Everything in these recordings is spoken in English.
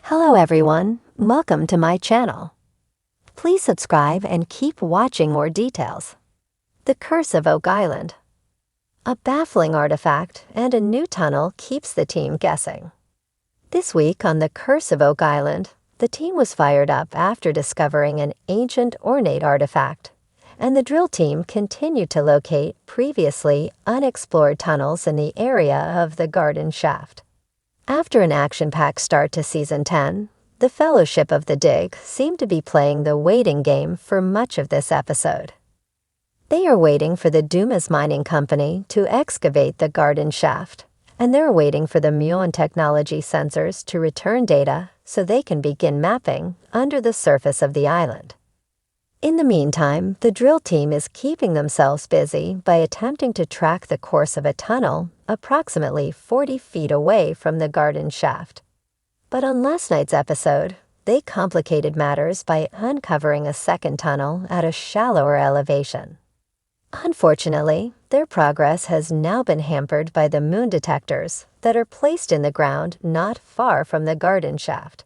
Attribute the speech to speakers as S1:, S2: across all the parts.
S1: Hello everyone, welcome to my channel. Please subscribe and keep watching more details. The Curse of Oak Island. A baffling artifact and a new tunnel keeps the team guessing. This week on The Curse of Oak Island, the team was fired up after discovering an ancient ornate artifact, and the drill team continued to locate previously unexplored tunnels in the area of the garden shaft. After an action-packed start to Season 10, the Fellowship of the Dig seemed to be playing the waiting game for much of this episode. They are waiting for the Dumas Mining Company to excavate the garden shaft, and they're waiting for the Muon technology sensors to return data so they can begin mapping under the surface of the island. In the meantime, the drill team is keeping themselves busy by attempting to track the course of a tunnel approximately 40 feet away from the garden shaft. But on last night's episode, they complicated matters by uncovering a second tunnel at a shallower elevation. Unfortunately, their progress has now been hampered by the moon detectors that are placed in the ground not far from the garden shaft.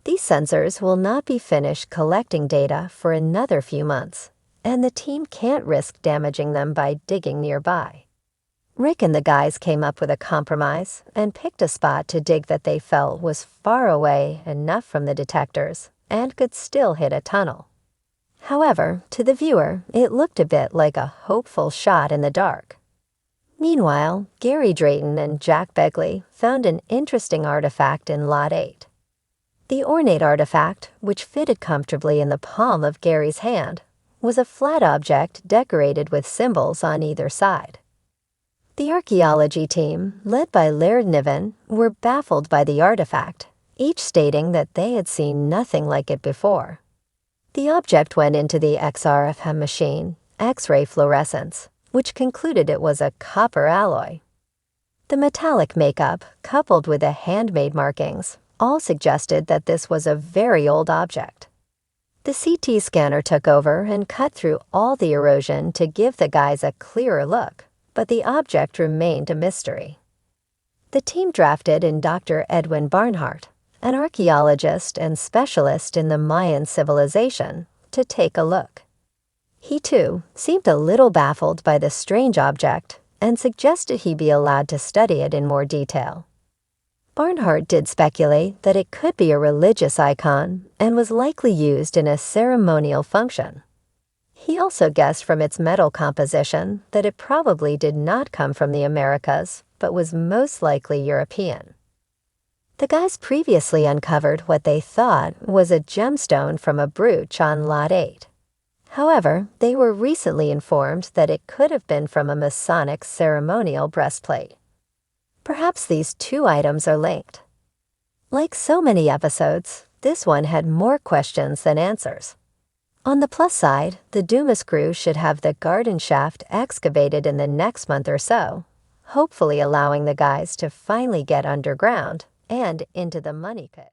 S1: These sensors will not be finished collecting data for another few months, and the team can't risk damaging them by digging nearby. Rick and the guys came up with a compromise and picked a spot to dig that they felt was far away enough from the detectors and could still hit a tunnel. However, to the viewer, it looked a bit like a hopeful shot in the dark. Meanwhile, Gary Drayton and Jack Begley found an interesting artifact in Lot 8. The ornate artifact, which fitted comfortably in the palm of Gary's hand, was a flat object decorated with symbols on either side. The archaeology team, led by Laird Niven, were baffled by the artifact, each stating that they had seen nothing like it before. The object went into the XRFM machine, X-ray fluorescence, which concluded it was a copper alloy. The metallic makeup, coupled with the handmade markings, all suggested that this was a very old object. The CT scanner took over and cut through all the erosion to give the guys a clearer look, but the object remained a mystery. The team drafted in Dr. Edwin Barnhart, an archaeologist and specialist in the Mayan civilization, to take a look. He, too, seemed a little baffled by the strange object and suggested he be allowed to study it in more detail. Barnhart did speculate that it could be a religious icon and was likely used in a ceremonial function. He also guessed from its metal composition that it probably did not come from the Americas, but was most likely European. The guys previously uncovered what they thought was a gemstone from a brooch on Lot 8. However, they were recently informed that it could have been from a Masonic ceremonial breastplate. Perhaps these two items are linked. Like so many episodes, this one had more questions than answers. On the plus side, the Dumas crew should have the garden shaft excavated in the next month or so, hopefully allowing the guys to finally get underground and into the money pit.